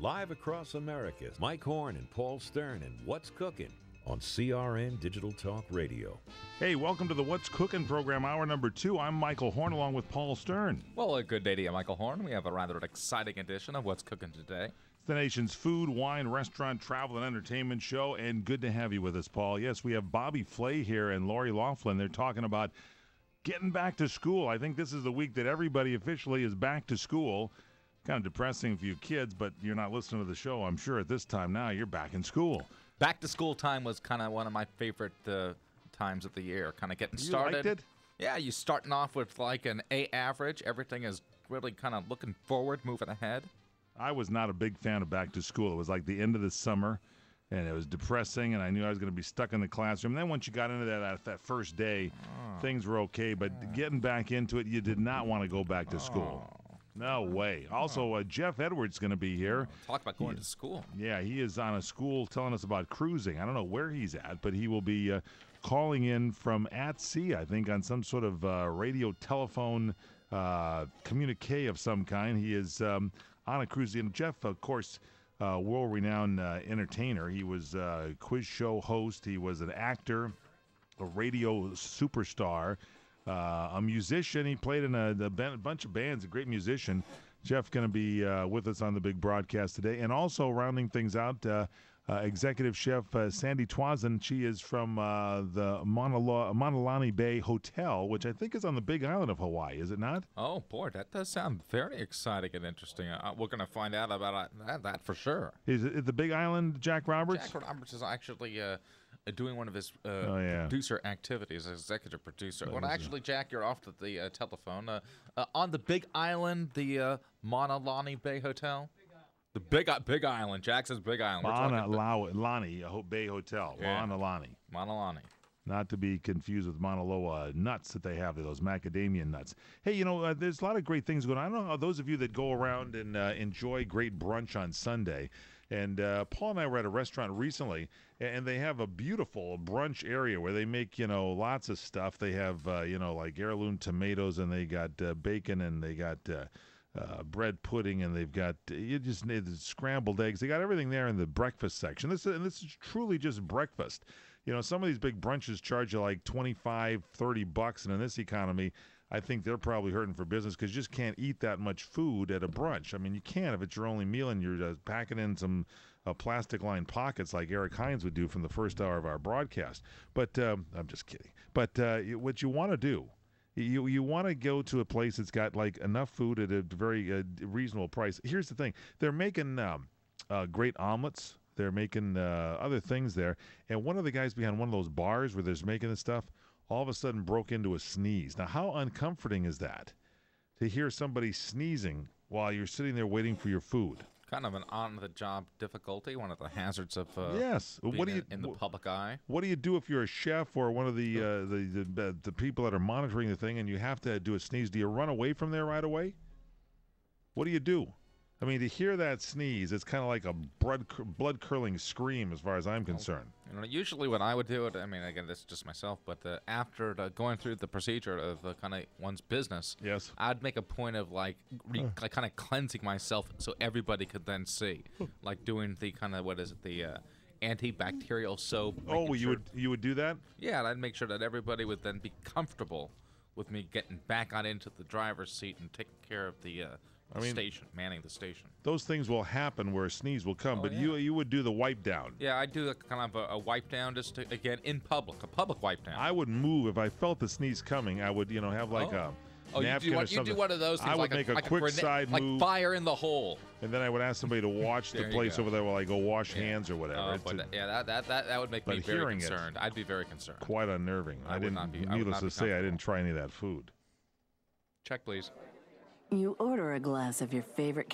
Live across America, Mike Horn and Paul Stern and What's Cooking on CRN Digital Talk Radio. Hey, welcome to the What's Cooking program, hour number 2. I'm Michael Horn along with Paul Stern. Well, a good day to you, Michael Horn. We have a rather exciting edition of What's Cooking today. It's the nation's food, wine, restaurant, travel, and entertainment show, and good to have you with us, Paul. Yes, we have Bobby Flay here and Lori Laughlin. They're talking about getting back to school. I think this is the week that everybody officially is back to school. Kind of depressing for you kids, but you're not listening to the show, I'm sure, at this time now. You're back in school. Back to school time was kind of one of my favorite times of the year, kind of getting started. You liked it? Yeah, you starting off with like an A average. Everything is really kind of looking forward, moving ahead. I was not a big fan of back to school. It was like the end of the summer, and it was depressing, and I knew I was going to be stuck in the classroom. And then once you got into that first day, things were okay, but getting back into it, you did not want to go back to school. No way. Also, Jeff Edwards is going to be here. Talk about going to school. Yeah, he is on a school telling us about cruising. I don't know where he's at, but he will be calling in from at sea, I think, on some sort of radio telephone communique of some kind. He is on a cruise. And Jeff, of course, world-renowned entertainer. He was a quiz show host. He was an actor, a radio superstar. A musician. He played in a bunch of bands, a great musician. Jeff going to be with us on the big broadcast today. And also rounding things out, executive chef Sandy Twazin. She is from the Monalani Bay Hotel, which I think is on the big island of Hawaii, is it not? Oh, boy, that does sound very exciting and interesting. We're going to find out about that for sure. Is it the big island, Jack Roberts? Jack Roberts is actually doing one of his producer activities, executive producer. Well, actually, Jack, you're off to the telephone. On the Big Island, the Monalani Bay Hotel. The Big Island. Jack says Big Island. Monalani Bay Hotel. Yeah. Monalani. Not to be confused with Mauna Loa nuts that they have, those macadamia nuts. Hey, you know, there's a lot of great things going on. I don't know how those of you that go around and enjoy great brunch on Sunday. And Paul and I were at a restaurant recently, and they have a beautiful brunch area where they make, you know, lots of stuff. They have, like heirloom tomatoes, and they got bacon, and they got bread pudding, and they've got you just need scrambled eggs. They got everything there in the breakfast section. This is truly just breakfast. You know, some of these big brunches charge you like $25-$30, and in this economy, I think they're probably hurting for business because you just can't eat that much food at a brunch. I mean, you can if it's your only meal and you're packing in some plastic-lined pockets like Eric Hines would do from the first hour of our broadcast. But I'm just kidding. But what you want to do, you want to go to a place that's got like enough food at a very reasonable price. Here's the thing. They're making great omelets. They're making other things there. And one of the guys behind one of those bars where they're making this stuff all of a sudden broke into a sneeze. Now, how uncomforting is that to hear somebody sneezing while you're sitting there waiting for your food? Kind of an on-the-job difficulty, one of the hazards of yes. Being in the public eye. What do you do if you're a chef or one of the people that are monitoring the thing and you have to do a sneeze? Do you run away from there right away? What do you do? I mean, to hear that sneeze, it's kind of like a blood-curdling scream as far as I'm concerned. You know, usually when I would do it, I mean, again, this is just myself, but after going through the procedure of kind of one's business, yes, I'd make a point of like kind of cleansing myself so everybody could then see, like doing the kind of, the antibacterial soap. Oh, you would do that? Yeah, and I'd make sure that everybody would then be comfortable with me getting back on into the driver's seat and taking care of the station, manning the station. Those things will happen where a sneeze will come, but yeah. you would do the wipe down. Yeah, I'd do kind of a wipe down just to, again, in public, a public wipe down. I would move if I felt the sneeze coming. I would, have like a napkin or something. You do one of those things. I would make a quick side move. Like fire in the hole. And then I would ask somebody to watch the place over there while I go wash hands or whatever. That would make me very concerned. I'd be very concerned. Quite unnerving. Needless to say, I didn't try any of that food. Check, please. You order a glass of your favorite